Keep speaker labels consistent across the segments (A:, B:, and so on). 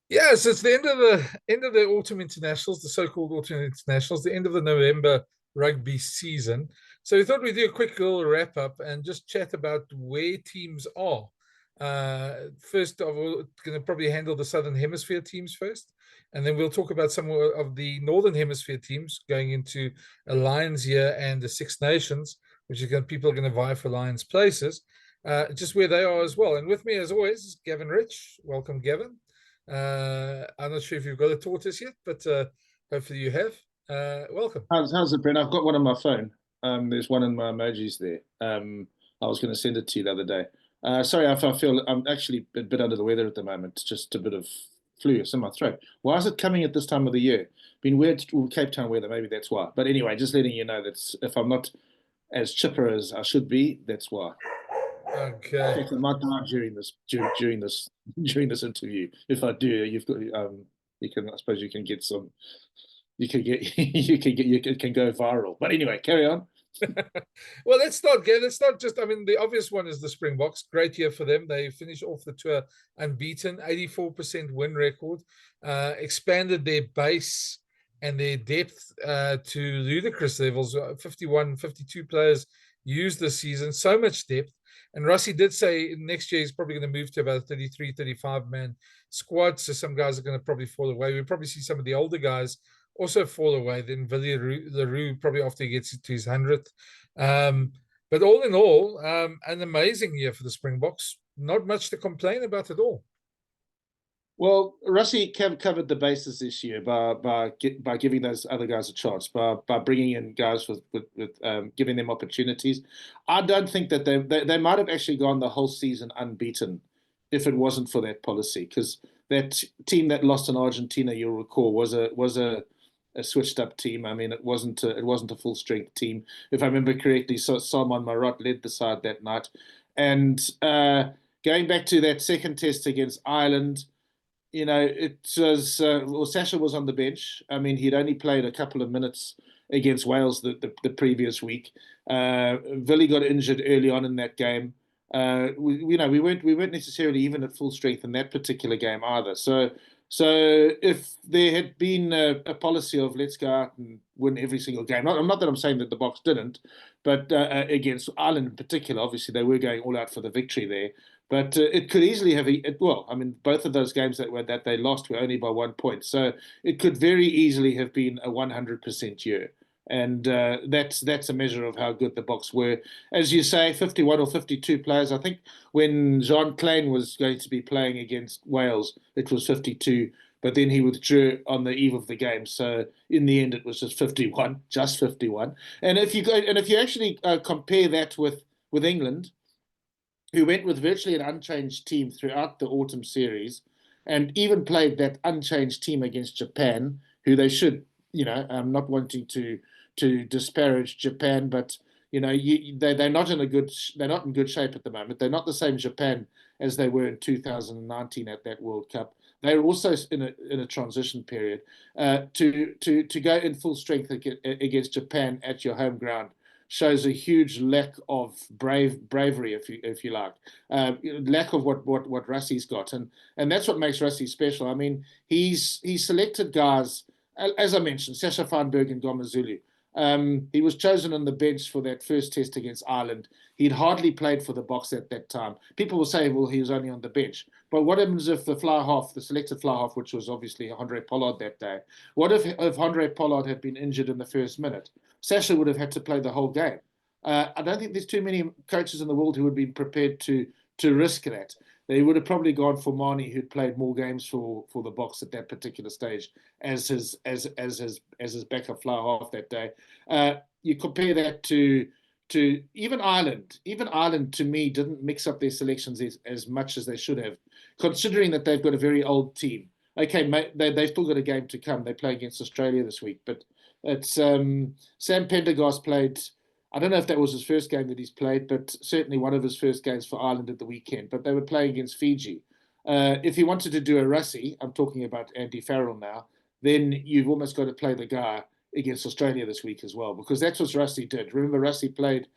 A: Yeah, so it's the end of the autumn internationals, the so-called autumn internationals, the end of the November rugby season. So we thought we'd do a quick little wrap up and just chat about where teams are. First of all, going to probably handle the Southern Hemisphere teams first, and then we'll talk about some of the Northern Hemisphere teams going into a Lions year and the Six Nations, which is going people are going to vie for Lions places, just where they are as well. And with me, as always, is Gavin Rich. Welcome, Gavin. I'm not sure if you've got a tortoise yet, but hopefully you have. Welcome.
B: How's it, Brent? I've got one on my phone. There's one in my emojis there. I was going to send it to you the other day. Sorry, I feel I'm actually a bit under the weather at the moment. Just a bit of flu. It's in my throat. Why is it coming at this time of the year? Been weird Cape Town weather. Maybe that's why. But anyway, just letting you know that if I'm not as chipper as I should be, that's why. In
A: Okay.
B: fact, I might die during this during this interview. If I do, you've got you can I suppose you can get some you can get you can go viral. But anyway, carry on.
A: Well, let's start, Gav. Let's start just, I mean, the obvious one is the Springboks. Great year for them. They finished off the tour unbeaten, 84% win record, expanded their base and their depth to ludicrous levels. 51, 52 players used this season, so much depth. And Rossi did say next year he's probably going to move to about a 33, 35 man squad. So some guys are going to probably fall away. We'll probably see some of the older guys also fall away. Then Villiers Leroux probably after he gets to his 100th. But all in all, an amazing year for the Springboks. Not much to complain about at all.
B: Well, Rusty covered the bases this year by giving those other guys a chance, by bringing in guys with giving them opportunities. I don't think that they might have actually gone the whole season unbeaten if it wasn't for that policy. Because that team that lost in Argentina, you'll recall, was a switched up team. I mean, it wasn't a full strength team. If I remember correctly, so Salman Marat led the side that night, and going back to that second test against Ireland. It was well, Sasha was on the bench. I mean, he'd only played a couple of minutes against Wales the previous week. Villy got injured early on in that game. We weren't necessarily even at full strength in that particular game either. So if there had been a policy of let's go out and win every single game, not that I'm saying that the Box didn't, but against Ireland in particular, obviously they were going all out for the victory there. But it could easily have, well, I mean, both of those games that they lost were only by 1 point, so it could very easily have been a 100% year, and that's a measure of how good the Box were. As you say, 51 or 52 players. I think when Jean Klein was going to be playing against Wales, it was 52, but then he withdrew on the eve of the game. So in the end, it was just 51. And if you actually compare that with England, who went with virtually an unchanged team throughout the autumn series, and even played that unchanged team against Japan, who they should, I'm not wanting to disparage Japan, but they're not in good shape at the moment. They're not the same Japan as they were in 2019 at that World Cup. They're also in a transition period. To go in full strength against Japan at your home ground shows a huge lack of bravery, if you like, lack of what Russie's got, and that's what makes Russie special. I mean, he's selected guys, as I mentioned, Sasha Feinberg and Gomazulu. He was chosen on the bench for that first test against Ireland. He'd hardly played for the Box at that time. People will say, well, he was only on the bench. But what happens if the selected fly half, which was obviously Andre Pollard that day, what if Andre Pollard had been injured in the first minute? Sasha would have had to play the whole game. I don't think there's too many coaches in the world who would be prepared to risk that. They would have probably gone for Marnie, who'd played more games for the Box at that particular stage, as his backup fly half that day. You compare that to even Ireland. Even Ireland, to me, didn't mix up their selections as much as they should have, considering that they've got a very old team. Okay, they've still got a game to come. They play against Australia this week, but it's Sam Pendergast played. I don't know if that was his first game that he's played, but certainly one of his first games for Ireland at the weekend. But they were playing against Fiji. If he wanted to do a Russie, I'm talking about Andy Farrell now, then you've almost got to play the guy against Australia this week as well, because that's what Russie did. Remember, Russie played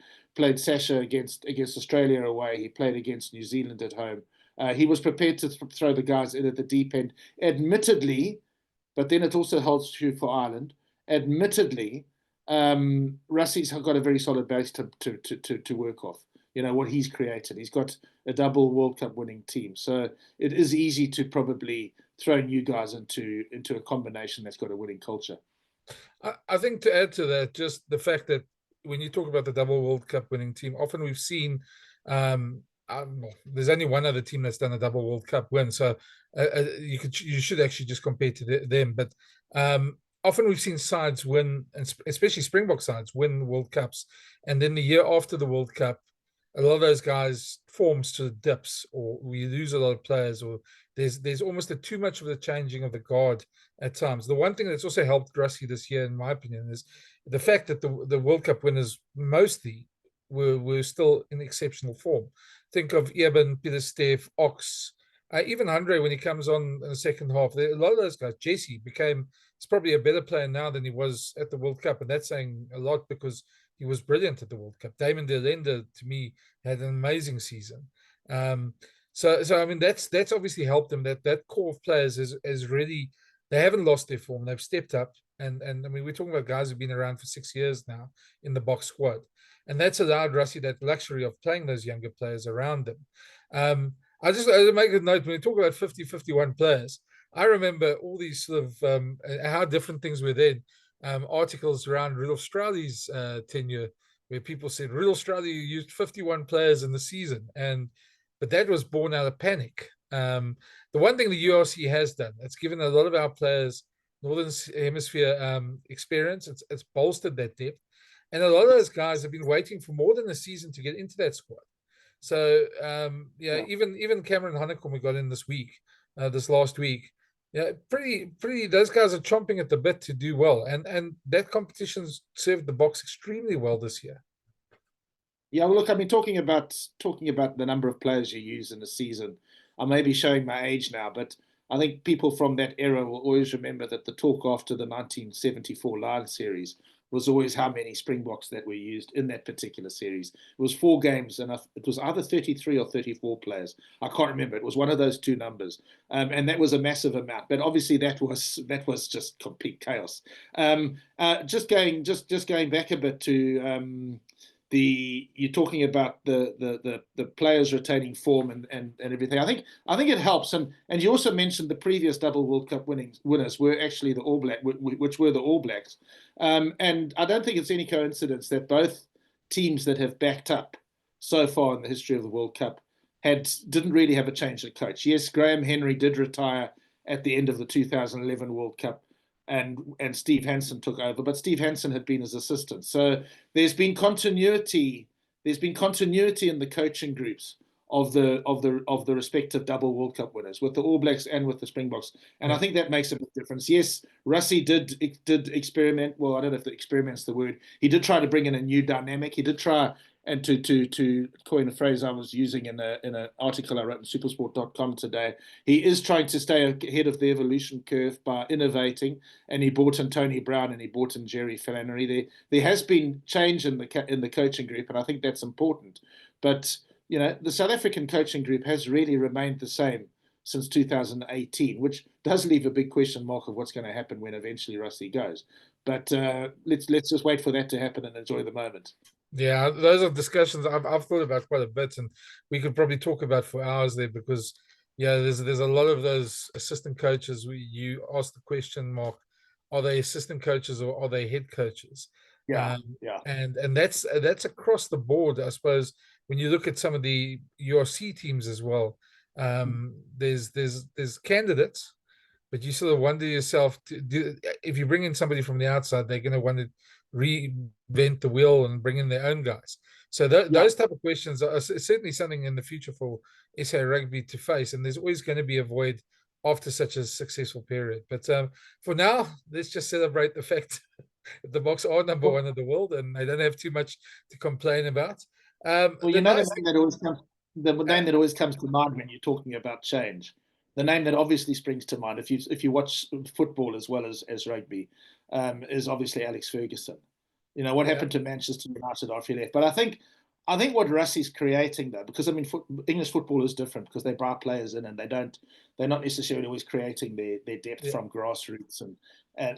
B: Sasha against Australia away. He played against New Zealand at home. He was prepared to throw the guys in at the deep end, admittedly, but then it also holds true for Ireland. Admittedly, Russie's got a very solid base to work off. You know what he's created. He's got a double World Cup winning team, so it is easy to probably throw new guys into a combination that's got a winning culture.
A: I think to add to that, just the fact that when you talk about the double World Cup winning team, often we've seen there's only one other team that's done a double World Cup win, so you should actually just compare to them. But often we've seen sides win, and especially Springbok sides win World Cups, and then the year after the World Cup, a lot of those guys forms to the dips, or we lose a lot of players, or there's almost too much of the changing of the guard at times. The one thing that's also helped Rusty this year, in my opinion, is the fact that the World Cup winners mostly were still in exceptional form. Think of Eben, Peter Steff, Ox, even Andre when he comes on in the second half. A lot of those guys, Jesse he's probably a better player now than he was at the World Cup, and that's saying a lot because he was brilliant at the World Cup. Damon de Lende, to me, had an amazing season. So I mean that's obviously helped them. That core of players is really, they haven't lost their form. They've stepped up, and I mean we're talking about guys who've been around for 6 years now in the box squad, and that's allowed Russie that luxury of playing those younger players around them. I make a note when we talk about 50, 51 players. I remember all these sort of how different things were then. Articles around Rudolf Strauli's tenure, where people said Rudolf Strauli used 51 players in the season, but that was born out of panic. The one thing the URC has done, it's given a lot of our players Northern Hemisphere experience. It's bolstered that depth, and a lot of those guys have been waiting for more than a season to get into that squad. So yeah, even Cameron Honeycomb we got in this last week. Yeah, pretty. Those guys are chomping at the bit to do well, and that competition's served the box extremely well this year.
B: Yeah, well, look, I mean, talking about the number of players you use in a season, I may be showing my age now, but I think people from that era will always remember that the talk after the 1974 Lion series was always how many Springboks that were used in that particular series. It was 4 games, and it was either 33 or 34 players. I can't remember. It was one of those 2 numbers, and that was a massive amount. But obviously, that was just complete chaos. Just going back a bit to you're talking about the players retaining form and everything. I think it helps, and you also mentioned the previous double World Cup winners were actually the All Blacks, which were the All Blacks, and I don't think it's any coincidence that both teams that have backed up so far in the history of the World Cup didn't really have a change of coach. Yes, Graham Henry did retire at the end of the 2011 World Cup, and Steve Hansen took over, but Steve Hansen had been his assistant. So there's been continuity. There's been continuity in the coaching groups of the respective double World Cup winners with the All Blacks and with the Springboks, and I think that makes a big difference. Yes, Russie did experiment. Well, I don't know if the experiment's the word. He did try to bring in a new dynamic. He did try. And to coin a phrase I was using in an article I wrote on supersport.com today, he is trying to stay ahead of the evolution curve by innovating. And he brought in Tony Brown and he brought in Jerry Flannery. There has been change in the coaching group, and I think that's important. But you know, the South African coaching group has really remained the same since 2018, which does leave a big question mark of what's going to happen when eventually Russie goes. But let's just wait for that to happen and enjoy the moment.
A: Yeah, those are discussions I've thought about quite a bit, and we could probably talk about for hours there because, yeah, there's a lot of those assistant coaches where you ask the question mark, are they assistant coaches or are they head coaches?
B: Yeah,
A: and that's across the board, I suppose. When you look at some of the URC teams as well, there's candidates, but you sort of wonder yourself, if you bring in somebody from the outside, they're going to want to reinvent the wheel and bring in their own guys. So those type of questions are certainly something in the future for SA Rugby to face, and there's always going to be a void after such a successful period. But for now, let's just celebrate the fact that the Boks are number 1 in the world, and they don't have too much to complain about.
B: Well, you know, the name that always comes to mind when you're talking about change, the name that obviously springs to mind if you watch football as well as rugby, is obviously Alex Ferguson. You know what happened to Manchester United after he left, but I think I think what Russie's creating though, because I mean, English football is different because they buy players in and they're not necessarily always creating their depth
A: Yeah,
B: from grassroots and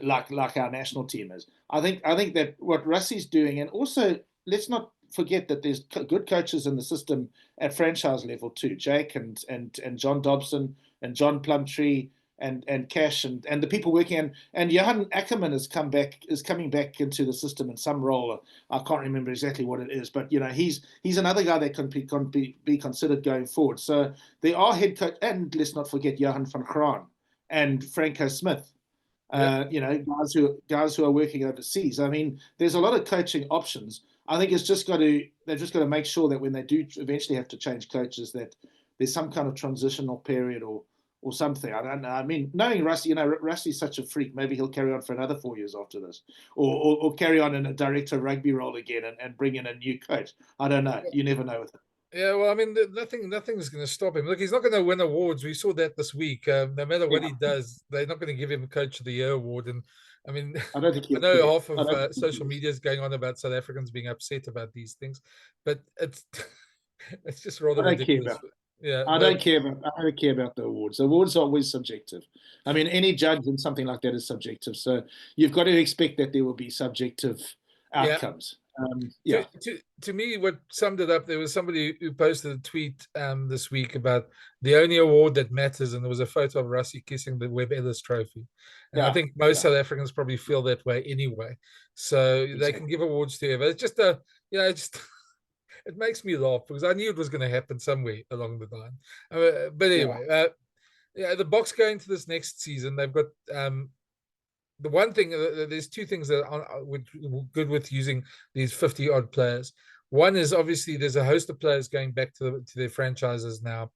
B: like our national team is. I think that what Russie's doing, and also let's not forget that there's good coaches in the system at franchise level too. Jake and John Dobson and John Plumtree and Cash and the people working and Johan Ackerman is coming back into the system in some role. I can't remember exactly what it is, but he's another guy that can be considered going forward. So there are head coach, and let's not forget Johan van Graan and Franco Smith.
A: yeah.
B: Guys who are working overseas. I mean, there's a lot of coaching options. I think they've just got to make sure that when they do eventually have to change coaches, that there's some kind of transitional period or something. I don't know. I mean, knowing Rusty, Rusty's such a freak. Maybe he'll carry on for another 4 years after this, or carry on in a director of rugby role again and bring in a new coach. I don't know. You never know with him.
A: Yeah, well, I mean, nothing's going to stop him. Look, he's not going to win awards. We saw that this week. No matter what he
B: Yeah,
A: does, they're not going to give him Coach of the Year award. And I mean,
B: I don't think
A: I
B: he'll do
A: know
B: it.
A: half
B: I
A: of
B: don't think
A: social
B: he
A: media is going on about South Africans being upset about these things, but it's it's just rather
B: I don't care
A: ridiculous.
B: about.
A: Yeah,
B: I
A: but
B: don't care about. I don't care about the awards. The awards are always subjective. I mean, any judge in something like that is subjective. So you've got to expect that there will be subjective
A: yeah,
B: outcomes.
A: to,
B: Yeah,
A: to to me, what summed it up, there was somebody who posted a tweet this week about the only award that matters, and there was a photo of Rassie kissing the Webb Ellis Trophy, and I
B: yeah,
A: think most
B: yeah,
A: South Africans probably feel that way anyway. So they can
B: exactly.
A: give awards to whoever. It's just just it makes me laugh because I knew it was going to happen somewhere along the line. But
B: Yeah,
A: anyway, yeah, the Boks going to this next season, they've got the one thing, there's two things that are good with using these 50 odd players. One is obviously there's a host of players going back to their franchises now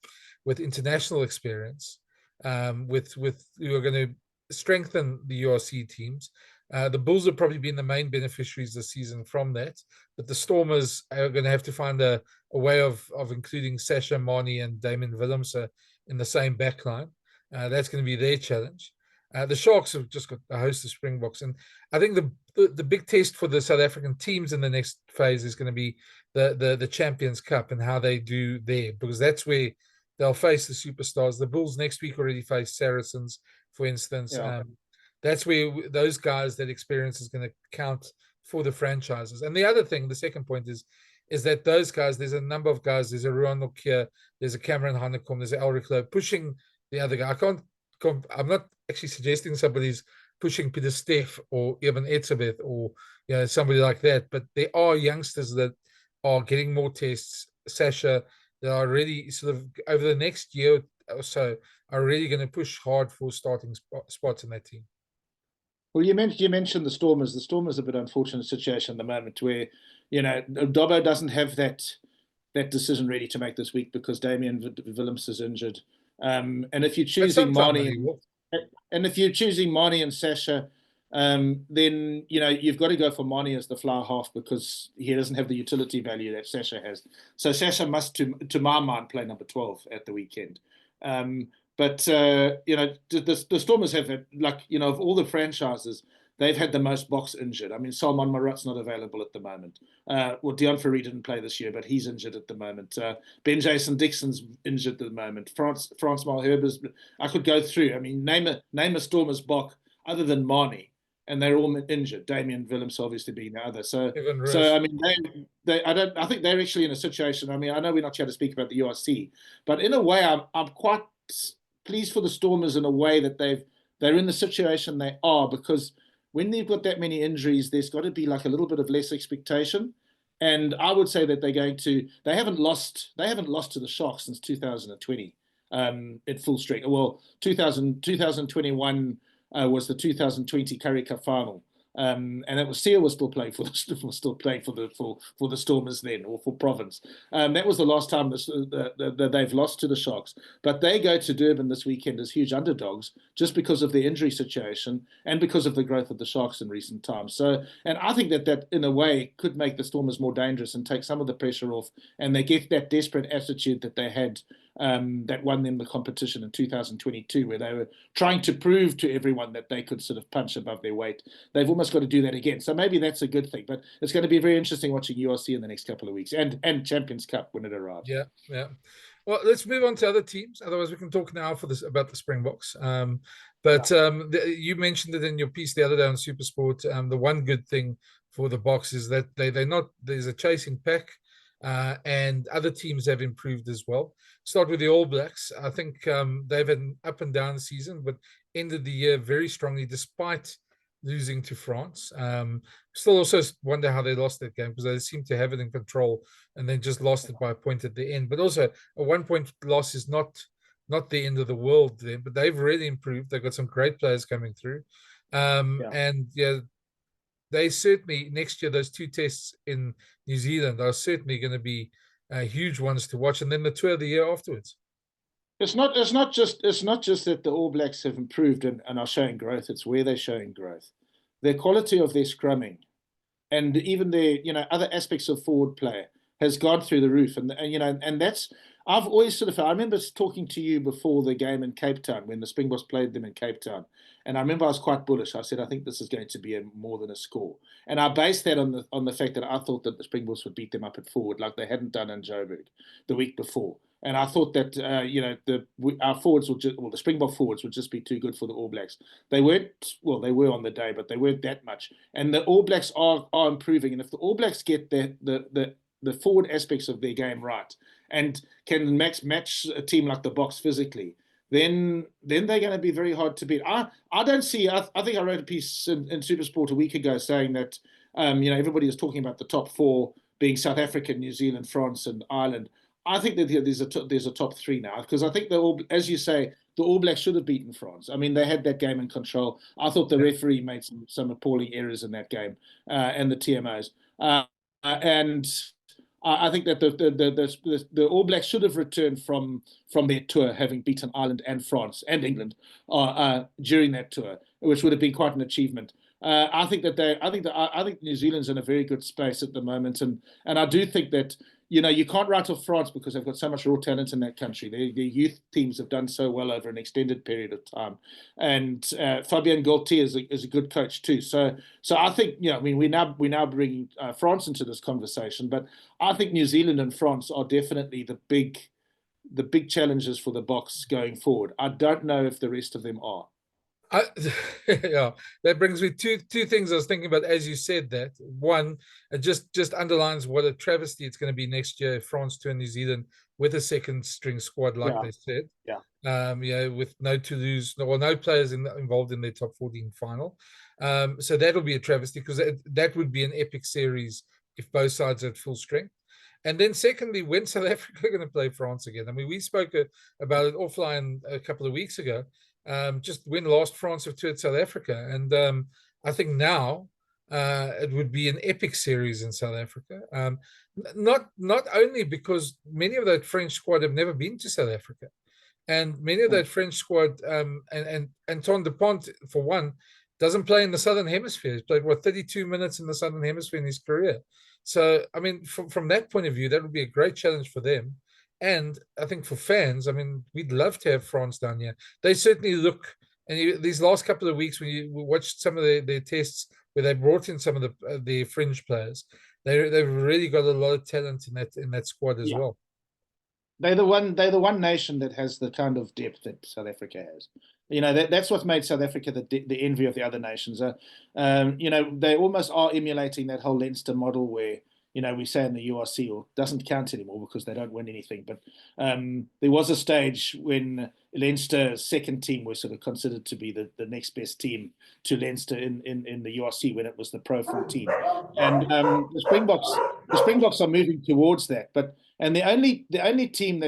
A: with international experience, with who are going to strengthen the URC teams. The Bulls have probably been the main beneficiaries this season from that, but the Stormers are going to have to find a way of including Sasha Marnie and Damon Willems in the same backline. That's going to be their challenge. The Sharks have just got a host of Springboks, and I think the big test for the South African teams in the next phase is going to be the Champions Cup and how they do there, because that's where they'll face the superstars. The Bulls next week already face Saracens, for instance.
B: yeah.
A: That's where those guys, that experience is going to count for the franchises. And the other thing, the second point is that those guys, there's a number of guys. There's a Ruan Nokia, there's a Cameron Hanekom, there's an Elric Lowe pushing the other guy. I'm not actually suggesting somebody's pushing Peter Steff or even Etzebeth or somebody like that, but there are youngsters that are getting more tests. Sasha, that are really sort of over the next year or so are really going to push hard for starting spots in that team.
B: Well, you mentioned the Stormers. The Stormers are a bit unfortunate situation at the moment where, Dobbo doesn't have that decision ready to make this week because Damien Willems is injured. And if you're
A: But
B: choosing
A: sometime
B: Marnie
A: he will.
B: and Sasha, then you've got to go for Marnie as the flower half because he doesn't have the utility value that Sasha has. So Sasha must, to my mind, play number 12 at the weekend. But the Stormers have had, of all the franchises, they've had the most Boks injured. I mean, Salman Marat's not available at the moment. Well, Dion Ferry didn't play this year, but he's injured at the moment. Ben Jason Dixon's injured at the moment. France Malherbe I could go through. I mean, name a Stormers Bok other than Marnie, and they're all injured. Damien Willems obviously being the other. So I mean, I think they're actually in a situation. I mean, I know we're not here to speak about the URC, but in a way, I'm quite pleased for the Stormers in a way that they're in the situation they are, because when they've got that many injuries, there's got to be like a little bit of less expectation. And I would say that they haven't lost to the Sharks since 2020 at full strength. Well, 2021 was the 2020 Currie Cup final. And that was Seal was still playing for the Stormers then, or for Province. That was the last time that they've lost to the Sharks. But they go to Durban this weekend as huge underdogs just because of the injury situation and because of the growth of the Sharks in recent times. So, and I think that in a way could make the Stormers more dangerous and take some of the pressure off, and they get that desperate attitude that they had that won them the competition in 2022, where they were trying to prove to everyone that they could sort of punch above their weight. They've almost got to do that again. So maybe that's a good thing. But it's going to be very interesting watching URC in the next couple of weeks, and Champions Cup when it arrives.
A: Yeah, yeah. Well, let's move on to other teams. Otherwise, we can talk now for this about the Springboks. You mentioned it in your piece the other day on SuperSport. The one good thing for the Boks is that they're not, there's a chasing pack, and other teams have improved as well. Start with the All Blacks. I think they've had an up and down season, but ended the year very strongly despite losing to France. Still also wonder how they lost that game, because they seem to have it in control and then just lost it by a point at the end. But also a 1 point loss is not the end of the world then, but they've really improved. They've got some great players coming through. And yeah, they certainly next year, those two tests in New Zealand are certainly going to be huge ones to watch. And then the tour of the year afterwards.
B: It's not just that the All Blacks have improved and are showing growth. It's where they're showing growth. The quality of their scrumming and even their other aspects of forward play has gone through the roof. And that's, I've always sort of, I remember talking to you before the game in Cape Town when the Springboks played them in Cape Town. And I remember I was quite bullish. I said, I think this is going to be more than a score. And I based that on the fact that I thought that the Springboks would beat them up at forward like they hadn't done in Joburg the week before. And I thought that our forwards the Springbok forwards would just be too good for the All Blacks. They weren't. Well, they were on the day, but they weren't that much. And the All Blacks are improving. And if the All Blacks get the forward aspects of their game right and can match a team like the Boks physically, then they're going to be very hard to beat. I don't see. I think I wrote a piece in SuperSport a week ago saying that everybody is talking about the top four being South Africa, New Zealand, France, and Ireland. I think that there's a top three now, because I think as you say, the All Blacks should have beaten France. I mean, they had that game in control. I thought the referee made some appalling errors in that game, and the TMOs. And I think that the All Blacks should have returned from their tour, having beaten Ireland and France and England during that tour, which would have been quite an achievement. I think New Zealand's in a very good space at the moment, and I do think that you can't write off France because they've got so much raw talent in that country. Their youth teams have done so well over an extended period of time, and Fabien Gaultier is a good coach too. So I think we're now bringing France into this conversation, but I think New Zealand and France are definitely the big challenges for the Boks going forward. I don't know if the rest of them are.
A: Yeah, that brings me to two things I was thinking about as you said that. One, it just underlines what a travesty it's going to be next year if France turn New Zealand with a second string squad, like they said.
B: Yeah.
A: With no Toulouse, no players involved in their top 14 final. So that'll be a travesty, because that would be an epic series if both sides are at full strength. And then secondly, when South Africa are going to play France again? I mean, we spoke about it offline a couple of weeks ago. Just when last France have toured South Africa, and I think now it would be an epic series in South Africa. Not only because many of that French squad have never been to South Africa, and many of that French squad, and Antoine Dupont for one, doesn't play in the Southern Hemisphere. He's played 32 minutes in the Southern Hemisphere in his career. So I mean, from that point of view, that would be a great challenge for them. And I think for fans, I mean, we'd love to have France down here. They certainly look, and these last couple of weeks when you watched some of their tests where they brought in some of the fringe players, they've really got a lot of talent in that squad as well.
B: They're the one nation that has the kind of depth that South Africa has. That's what made South Africa the envy of the other nations. They almost are emulating that whole Leinster model where we say in the URC, or doesn't count anymore because they don't win anything. But there was a stage when Leinster's second team was sort of considered to be the next best team to Leinster in the URC when it was the Pro 14. And the Springboks are moving towards that. And the only nation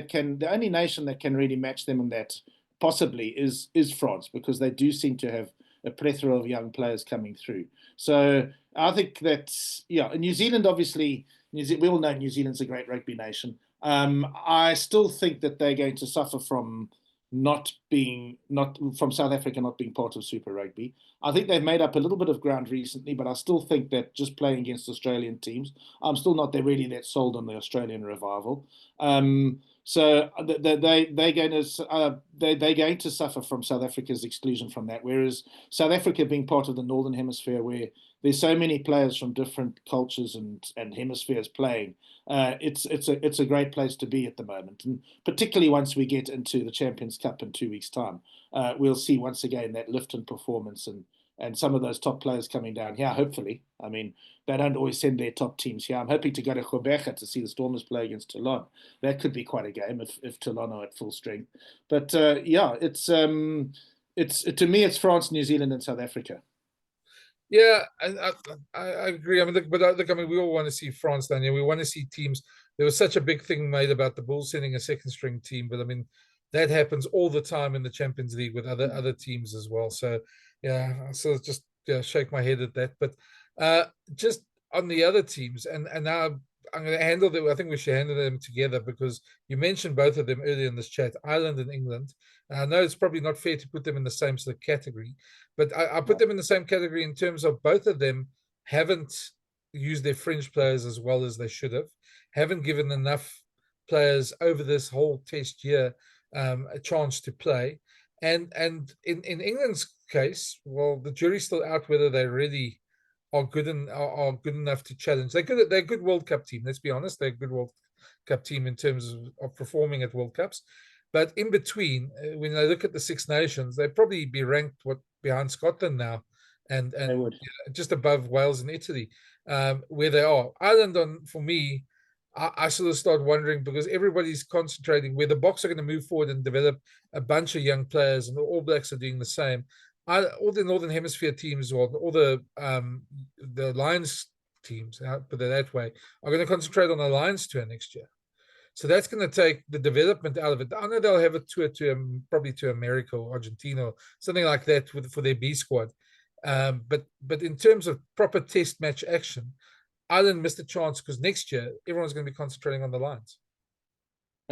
B: that can really match them in that possibly is France, because they do seem to have a plethora of young players coming through. So I think that, New Zealand, obviously, we all know New Zealand's a great rugby nation. I still think that they're going to suffer from from South Africa not being part of Super Rugby. I think they've made up a little bit of ground recently, but I still think that just playing against Australian teams, I'm still not really that sold on the Australian revival. So they're going to they're going to suffer from South Africa's exclusion from that. Whereas South Africa being part of the Northern Hemisphere, where there's so many players from different cultures and hemispheres playing, it's a great place to be at the moment. And particularly once we get into the Champions Cup in 2 weeks' time, we'll see once again that lift in performance and some of those top players coming down here. Hopefully, I mean, they don't always send their top teams here. I'm hoping to go to Gqeberha to see the Stormers play against Toulon. That could be quite a game if Toulon are at full strength. But yeah, it's to me, it's France, New Zealand, and South Africa.
A: Yeah, I agree. I mean, look, I mean, we all want to see France down here. We want to see teams. There was such a big thing made about the Bulls sending a second string team, but I mean, that happens all the time in the Champions League with other teams as well. So yeah, so just shake my head at that. But just on the other teams, and now I'm going to handle them. I think we should handle them together because you mentioned both of them earlier in this chat, Ireland and England. And I know it's probably not fair to put them in the same sort of category, but I put them in the same category in terms of both of them haven't used their fringe players as well as they should have, haven't given enough players over this whole test year a chance to play. And in England's case, well, the jury's still out whether they really are good and are good enough to challenge. They're a good World Cup team. Let's be honest, they're a good World Cup team in terms of performing at World Cups. But in between, when they look at the Six Nations, they'd probably be ranked behind Scotland now, and just above Wales and Italy, where they are. Ireland, for me, I sort of start wondering because everybody's concentrating where the Boks are going to move forward and develop a bunch of young players, and the All Blacks are doing the same. All the Northern Hemisphere teams, or all the Lions teams, put it that way, are going to concentrate on the Lions tour next year. So that's going to take the development out of it. I know they'll have a tour to probably to America or Argentina or something like that for their B squad. But in terms of proper test match action, Ireland missed a chance because next year everyone's going to be concentrating on the Lions.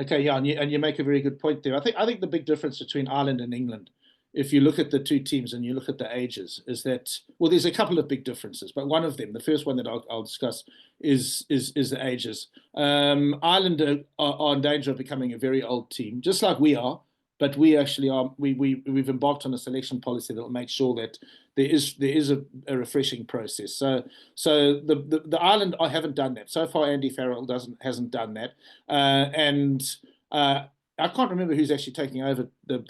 B: Okay, yeah, and you make a very good point there. I think the big difference between Ireland and England, if you look at the two teams and you look at the ages, is that, well, there's a couple of big differences, but one of them, the first one that I'll discuss, is the ages. Ireland are in danger of becoming a very old team, just like we are. But we actually are. We've embarked on a selection policy that will make sure that there is a refreshing process. So the Ireland haven't done that so far. Andy Farrell hasn't done that, and I can't remember who's actually taking over the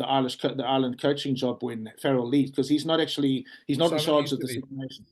B: Ireland coaching job when Farrell leaves, because he's not in charge of the Six Nations.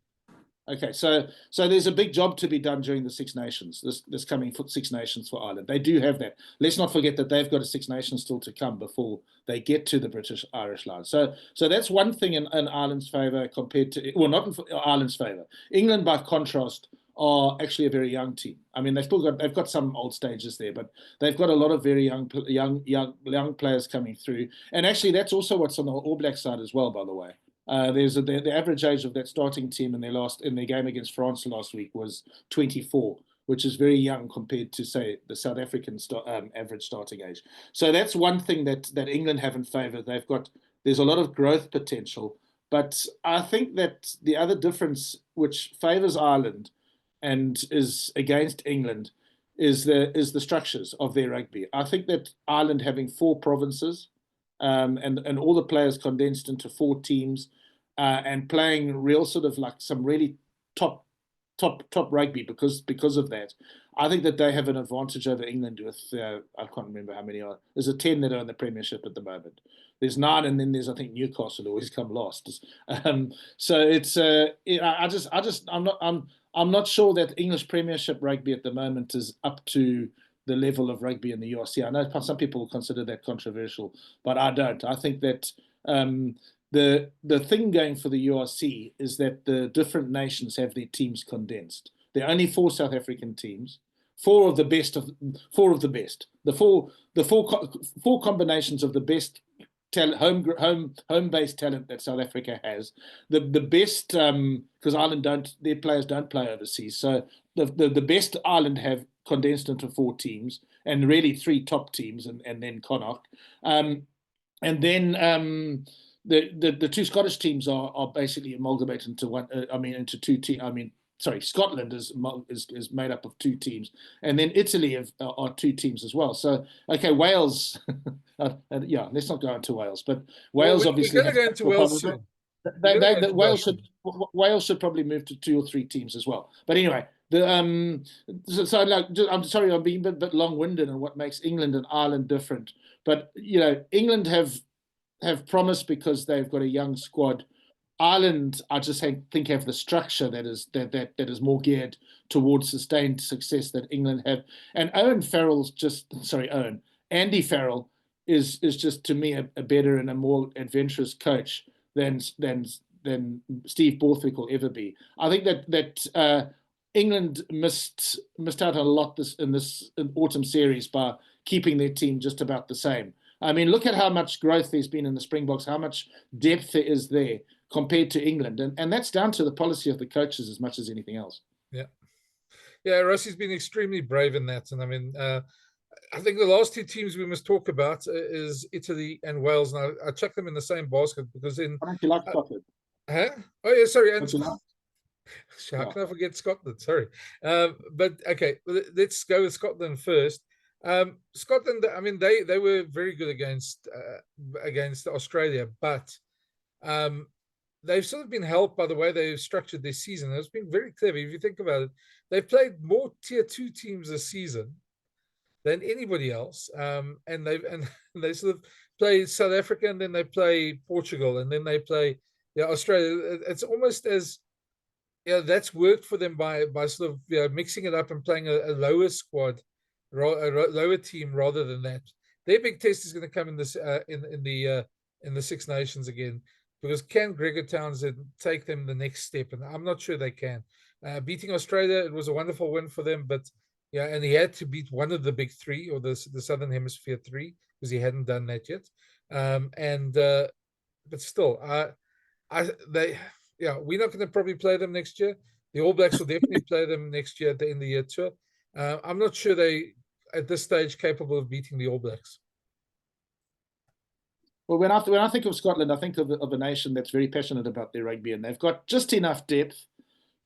B: Okay, so there's a big job to be done during the Six Nations, this coming Six Nations for Ireland. They do have that. Let's not forget that they've got a Six Nations still to come before they get to the British-Irish line. So that's one thing in Ireland's favour compared to, well, not in Ireland's favour. England, by contrast, are actually a very young team. I mean, they've got some old stages there, but they've got a lot of very young players coming through. And actually, that's also what's on the All Black side as well, by the way. The average age of that starting team in their game against France last week was 24, which is very young compared to, say, the South African average starting age. So that's one thing that England have in favour. There's a lot of growth potential, but I think that the other difference which favours Ireland and is against England is the structures of their rugby. I think that Ireland having 4 provinces, and all the players condensed into 4 teams, and playing real sort of like some really top rugby because of that. I think that they have an advantage over England with I can't remember how many are. There's 10 that are in the Premiership at the moment. There's 9, and then there's, I think, Newcastle always come last. So it's I'm not sure that English Premiership rugby at the moment is up to the level of rugby in the URC. I know some people consider that controversial, but I don't. I think that the thing going for the URC is that the different nations have their teams condensed. There are only 4 South African teams, 4 of the best. The four combinations of the best home-based talent that South Africa has. The best, because Ireland their players don't play overseas. So the best Ireland have condensed into 4 teams, and really 3 top teams, and then Connacht, and then the 2 Scottish teams are basically amalgamated into one. Into 2 teams. Scotland is made up of 2 teams, and then Italy are 2 teams as well. So okay, Wales, yeah, let's not go into Wales, but Wales obviously
A: we're going to go into Wales soon.
B: Wales should probably move to 2 or 3 teams as well. But anyway, so like, I'm sorry, I'm being a bit long-winded on what makes England and Ireland different. But England have promise because they've got a young squad. Ireland, I just think, have the structure that is more geared towards sustained success that England have. And Andy Farrell is just, to me, a better and a more adventurous coach than Steve Borthwick will ever be. I think that England missed out on a lot in this autumn series by keeping their team just about the same. I mean, look at how much growth there's been in the Springboks, how much depth there is there compared to England. And that's down to the policy of the coaches as much as anything else.
A: Yeah. Yeah, Rossi's been extremely brave in that. And I mean, I think the last 2 teams we must talk about is Italy and Wales. Now, I chuck them in the same basket because
B: Why don't you like Scotland?
A: Huh? Oh, yeah, sorry. And how can I forget Scotland? Sorry. But okay, let's go with Scotland first. Scotland, I mean, they were very good against Australia, but they've sort of been helped by the way they've structured their season. It's been very clever. If you think about it, they've played more tier 2 teams this season than anybody else. And they sort of play South Africa, and then they play Portugal, and then they play Australia. It's almost as that's worked for them by sort of mixing it up and playing a lower squad, a lower team rather than that. Their big test is going to come in this in the Six Nations again, because can Gregor Townsend take them the next step? And I'm not sure they can. Beating Australia, it was a wonderful win for them, but and he had to beat one of the big 3 or the Southern Hemisphere 3 because he hadn't done that yet. But still, we're not going to probably play them next year. The All Blacks will definitely play them next year at the end of the year tour. I'm not sure they, at this stage, capable of beating the All Blacks.
B: Well, when I think of Scotland, I think of a nation that's very passionate about their rugby, and they've got just enough depth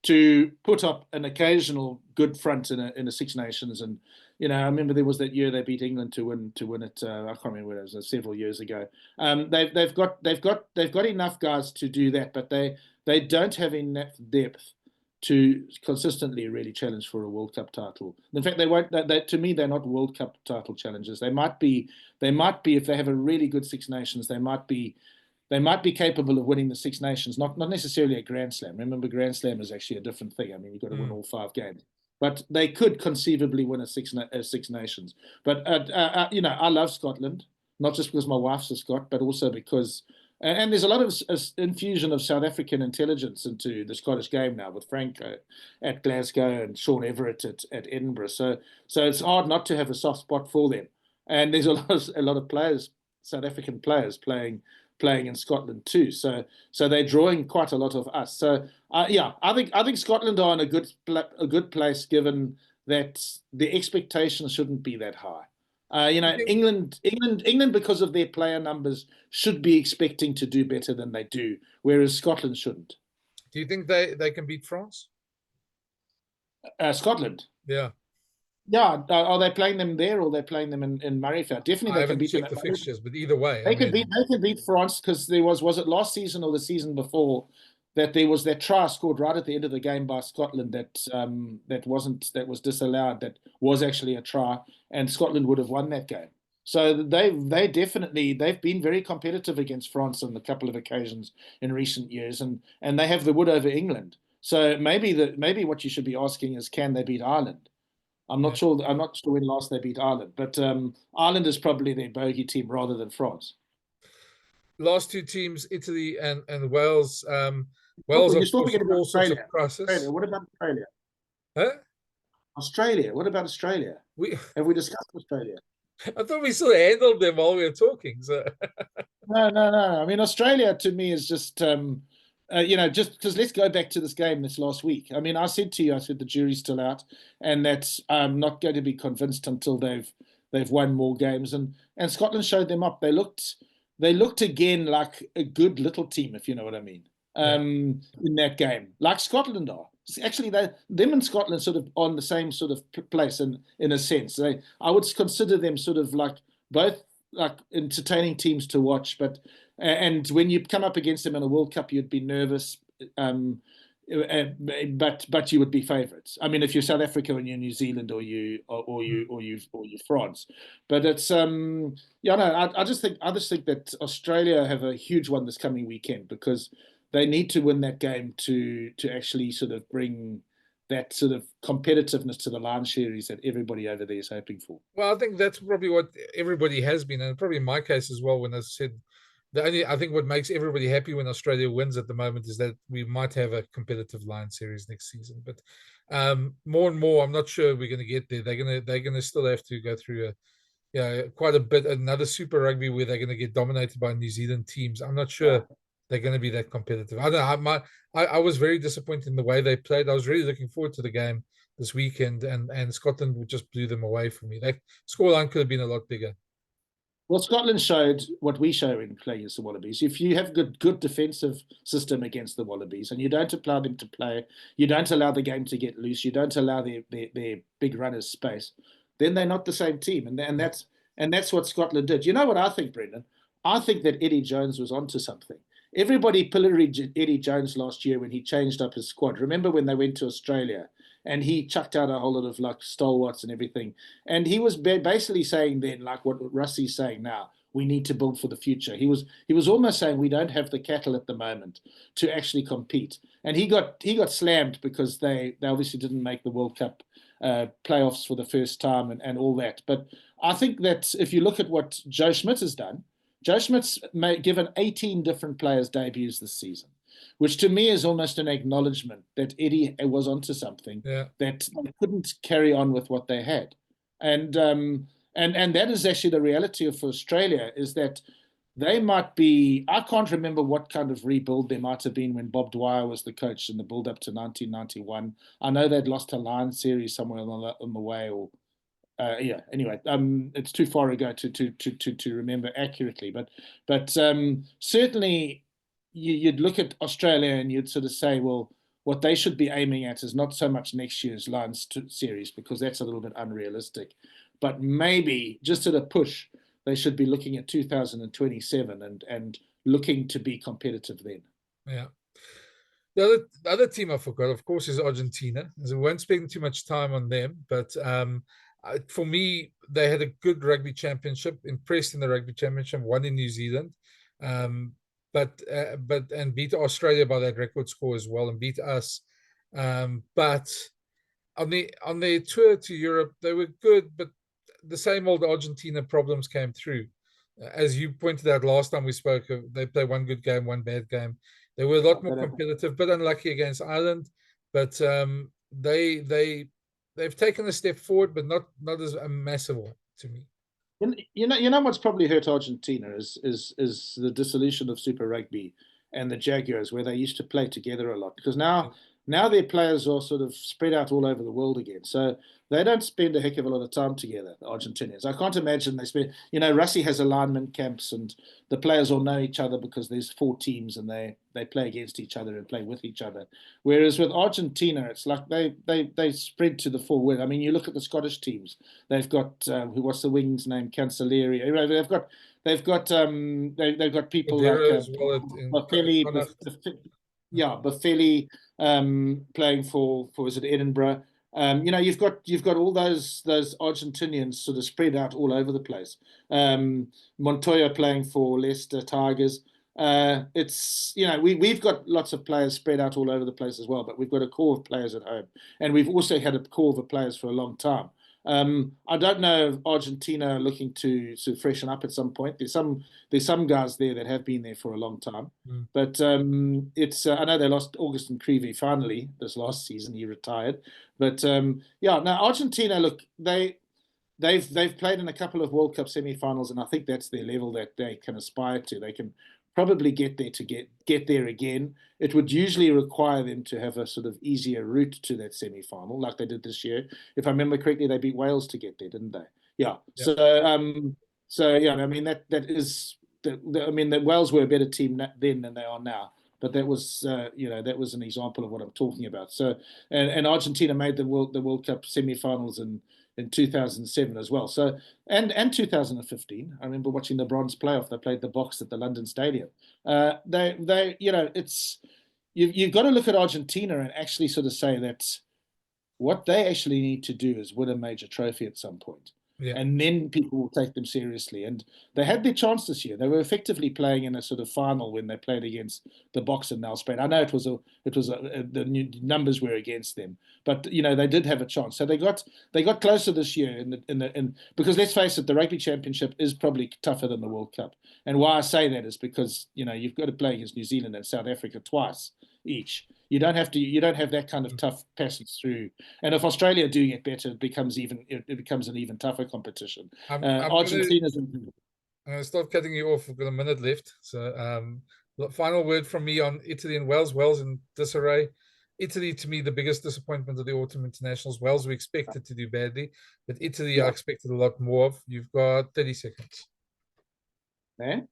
B: to put up an occasional good front in a Six Nations. And I remember there was that year they beat England to win it. I can't remember when it was, several years ago. They've got enough guys to do that, but they don't have enough depth to consistently really challenge for a World Cup title. In fact, they won't. To me, they're not World Cup title challengers. They might be if they have a really good Six Nations. They might be capable of winning the Six Nations, not necessarily a Grand Slam. Remember, Grand Slam is actually a different thing. I mean, you've got to win all 5 games. But they could conceivably win a Six Nations. But, I love Scotland, not just because my wife's a Scot, but also because, and there's a lot of infusion of South African intelligence into the Scottish game now, with Frank at Glasgow and Sean Everett at Edinburgh. So it's hard not to have a soft spot for them. And there's a lot of players, South African players, playing in Scotland too, so they're drawing quite a lot of us. So I think Scotland are in a good place, given that the expectations shouldn't be that high. England, because of their player numbers, should be expecting to do better than they do, whereas Scotland shouldn't.
A: Do you think they can beat France?
B: Scotland?
A: Yeah.
B: Yeah, are they playing them there, or are they playing them in Murrayfield? Definitely, they can beat
A: the fixtures, but either way,
B: they can beat France, because there was it last season or the season before that there was that try scored right at the end of the game by Scotland that was disallowed, that was actually a try, and Scotland would have won that game. So they've been very competitive against France on a couple of occasions in recent years, and they have the wood over England. So maybe what you should be asking is, can they beat Ireland? I'm not sure when last they beat Ireland, but Ireland is probably their bogey team rather than France.
A: Last 2 teams, Italy and Wales. Wales are all sorts of crisis.
B: Australia. What about Australia?
A: Huh?
B: Australia. What about Australia? Have we discussed Australia?
A: I thought we sort of handled them while we were talking. So
B: No. I mean, Australia to me is just. Just because, let's go back to this game this last week. I mean, I said the jury's still out, and that I'm not going to be convinced until they've won more games. And Scotland showed them up. They looked again like a good little team, if you know what I mean.
A: Yeah.
B: in that game, like Scotland are. Actually, them and Scotland sort of on the same sort of place in a sense. I would consider them sort of like both like entertaining teams to watch, and when you come up against them in a World Cup, you'd be nervous. Um, but you would be favourites. I mean, if you're South Africa and you're New Zealand or you France, but it's yeah, no, I just think that Australia have a huge one this coming weekend because they need to win that game to actually sort of bring that sort of competitiveness to the Lion series that everybody over there is hoping for.
A: Well, I think that's probably what everybody has been, and probably in my case as well. When I said I think what makes everybody happy when Australia wins at the moment is that we might have a competitive Lion series next season. But more and more, I'm not sure we're going to get there. They're gonna still have to go through quite a bit another Super Rugby where they're going to get dominated by New Zealand teams. I'm not sure they're going to be that competitive. I don't know. I was very disappointed in the way they played. I was really looking forward to the game this weekend, and Scotland just blew them away for me. That scoreline could have been a lot bigger.
B: Well, Scotland showed what we show in playing against the Wallabies. If you have good defensive system against the Wallabies and you don't allow them to play, you don't allow the game to get loose, you don't allow their big runners space, then they're not the same team. And that's what Scotland did. You know what I think, Brendan? I think that Eddie Jones was onto something. Everybody pilloried Eddie Jones last year when he changed up his squad. Remember when they went to Australia and he chucked out a whole lot of like stalwarts and everything. And he was basically saying then, like what Russie's saying now, we need to build for the future. He was almost saying we don't have the cattle at the moment to actually compete. And he got slammed because they obviously didn't make the World Cup playoffs for the first time and all that. But I think that if you look at what Joe Schmidt has done, Joe Schmidt's given 18 different players debuts this season, which to me is almost an acknowledgement that Eddie was onto something that they couldn't carry on with what they had. And that is actually the reality of Australia is that they might be, I can't remember what kind of rebuild there might have been when Bob Dwyer was the coach in the build up to 1991. I know they'd lost a Lion series somewhere on the way or anyway, it's too far ago to remember accurately, but certainly you'd look at Australia and you'd sort of say, well, what they should be aiming at is not so much next year's Lions series because that's a little bit unrealistic, but maybe just at a push, they should be looking at 2027 and looking to be competitive then.
A: Yeah. The other team I forgot, of course, is Argentina. So we won't spend too much time on them, but for me, they had a good rugby championship, impressed in the rugby championship, won in New Zealand, but beat Australia by that record score as well, and beat us. But on their tour to Europe, they were good, but the same old Argentina problems came through. As you pointed out last time we spoke, they play one good game, one bad game. They were a lot more competitive, but unlucky against Ireland. But they've taken a step forward, but not as a massive one to me.
B: You know what's probably hurt Argentina is the dissolution of Super Rugby and the Jaguars, where they used to play together a lot. Because now their players are sort of spread out all over the world again. So they don't spend a heck of a lot of time together, the Argentinians. I can't imagine they spend, Russie has alignment camps and the players all know each other because there's 4 teams and they play against each other and play with each other. Whereas with Argentina, it's like they spread to the full world. I mean, you look at the Scottish teams. They've got what's the wing's name? Cancellieri. They've got people like Baffelli playing for is it Edinburgh? You've got all those Argentinians sort of spread out all over the place. Montoya playing for Leicester Tigers. It's we've got lots of players spread out all over the place as well, but we've got a core of players at home, and we've also had a core of players for a long time. I don't know if Argentina are looking to freshen up at some point. There's some guys there that have been there for a long time, but it's I know they lost Augustin Creevy finally this last season. He retired, but now Argentina, look, they've played in a couple of World Cup semi-finals, and I think that's their level that they can aspire to. They can probably get there to get there again. It would usually require them to have a sort of easier route to that semi-final, like they did this year. If I remember correctly, they beat Wales to get there, didn't they? Yeah. So I mean that is. I mean, the Wales were a better team then than they are now. but that was that was an example of what I'm talking about. So and Argentina made the World Cup semi-finals in 2007 as well. So and 2015, I remember watching the bronze playoff. They played the Boks at the London Stadium. They it's you've got to look at Argentina and actually sort of say that what they actually need to do is win a major trophy at some point.
A: Yeah.
B: And then people will take them seriously. And they had their chance this year. They were effectively playing in a sort of final when they played against the Boks and now Spain. I know the numbers were against them, but they did have a chance. So they got closer this year because let's face it, the Rugby Championship is probably tougher than the World Cup. And why I say that is because you've got to play against New Zealand and South Africa twice each. You don't have that kind of tough passage through. And if Australia are doing it better, it becomes an even tougher competition. Argentina's
A: I'm going to start cutting you off. We've got a minute left. So final word from me on Italy and Wales. Wales in disarray. Italy, to me, the biggest disappointment of the autumn internationals. Wales, we expected to do badly, but Italy, I expected a lot more of. You've got 30 seconds.
B: Man?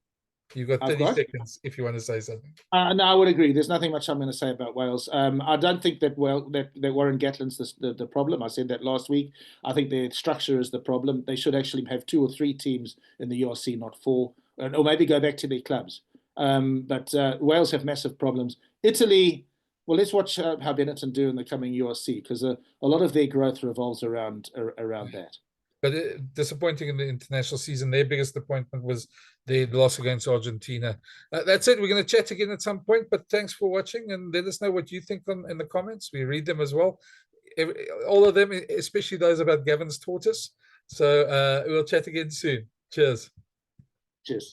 A: You've got 30 seconds if you want to say something.
B: No, I would agree. There's nothing much I'm going to say about Wales. I don't think that Warren Gatland's the problem. I said that last week. I think their structure is the problem. They should actually have 2 or 3 teams in the URC, not 4, or maybe go back to their clubs. But Wales have massive problems. Italy, well, let's watch how Benetton do in the coming URC, because a lot of their growth revolves around that.
A: But disappointing in the international season. Their biggest disappointment was the loss against Argentina. That's it. We're going to chat again at some point, but thanks for watching, and let us know what you think in the comments. We read them as well. All of them, especially those about Gavin's tortoise. So we'll chat again soon. Cheers.
B: Cheers.